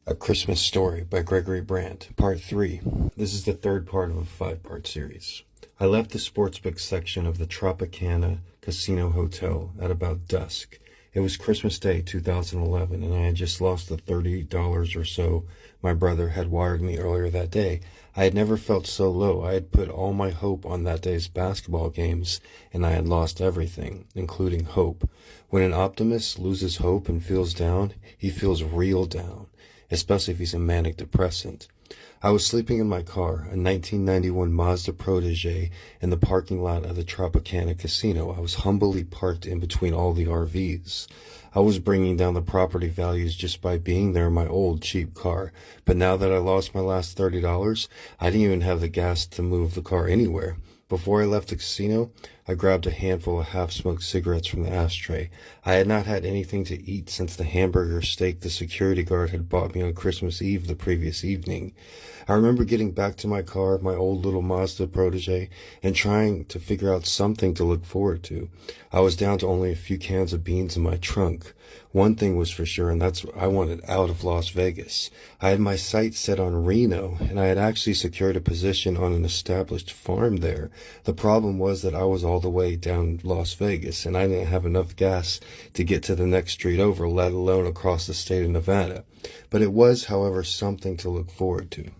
A Christmas Story by Gregory Brandt, Part 3. This is the third part of a 5-part series. I left the sportsbook section of the Tropicana Casino Hotel at about dusk. It was Christmas Day 2011, and I had just lost the $30 or so my brother had wired me earlier that day. I had never felt so low. I had put all my hope on that day's basketball games, and I had lost everything, including hope. When an optimist loses hope and feels down, he feels real down, especially if he's a manic depressant. I was sleeping in my car, a 1991 Mazda Protege, in the parking lot of the Tropicana Casino. I was humbly parked in between all the RVs. I was bringing down the property values just by being there in my old cheap car. But now that I lost my last $30, I didn't even have the gas to move the car anywhere. Before I left the casino, I grabbed a handful of half-smoked cigarettes from the ashtray. I had not had anything to eat since the hamburger steak the security guard had bought me on Christmas Eve the previous evening. I remember getting back to my car, my old little Mazda Protege, and trying to figure out something to look forward to. I was down to only a few cans of beans in my trunk. One thing was for sure, and that's I wanted out of Las Vegas. I had my sights set on Reno, and I had actually secured a position on an established farm there. The problem was that I was all the way down Las Vegas, and I didn't have enough gas to get to the next street over, let alone across the state of Nevada. But it was, however, something to look forward to.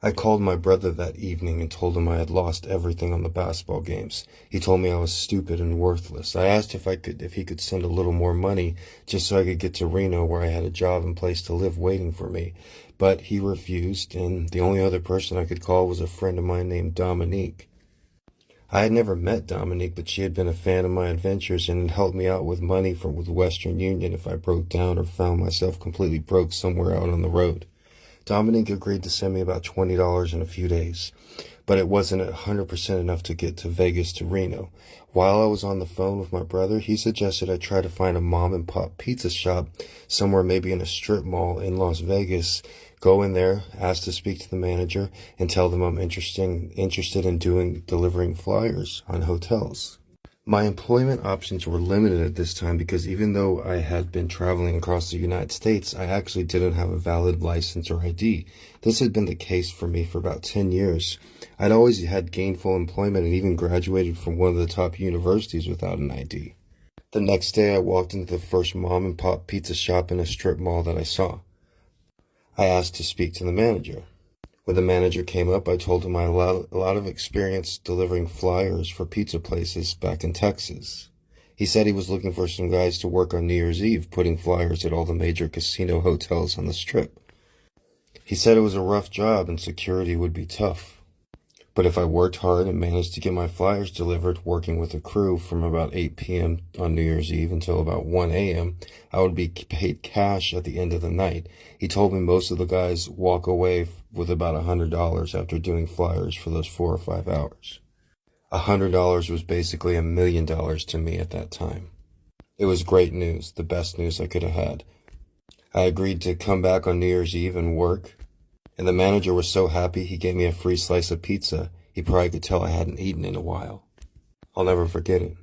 I called my brother that evening and told him I had lost everything on the basketball games. He told me I was stupid and worthless. I asked if he could send a little more money just so I could get to Reno, where I had a job and place to live waiting for me. But he refused, and the only other person I could call was a friend of mine named Dominique. I had never met Dominique, but she had been a fan of my adventures and had helped me out with money with Western Union if I broke down or found myself completely broke somewhere out on the road. Dominique agreed to send me about $20 in a few days, but it wasn't 100% enough to get to Vegas to Reno. While I was on the phone with my brother, he suggested I try to find a mom-and-pop pizza shop somewhere, maybe in a strip mall in Las Vegas. Go in there, ask to speak to the manager, and tell them I'm interested in delivering flyers on hotels. My employment options were limited at this time because even though I had been traveling across the United States, I actually didn't have a valid license or ID. This had been the case for me for about 10 years. I'd always had gainful employment and even graduated from one of the top universities without an ID. The next day, I walked into the first mom-and-pop pizza shop in a strip mall that I saw. I asked to speak to the manager. When the manager came up, I told him I had a lot of experience delivering flyers for pizza places back in Texas. He said he was looking for some guys to work on New Year's Eve, putting flyers at all the major casino hotels on the Strip. He said it was a rough job and security would be tough. But if I worked hard and managed to get my flyers delivered, working with a crew from about 8 p.m. on New Year's Eve until about 1 a.m., I would be paid cash at the end of the night. He told me most of the guys walk away with about $100 after doing flyers for those 4 or 5 hours. $100 was basically $1 million to me at that time. It was great news, the best news I could have had. I agreed to come back on New Year's Eve and work. And the manager was so happy he gave me a free slice of pizza. He probably could tell I hadn't eaten in a while. I'll never forget it.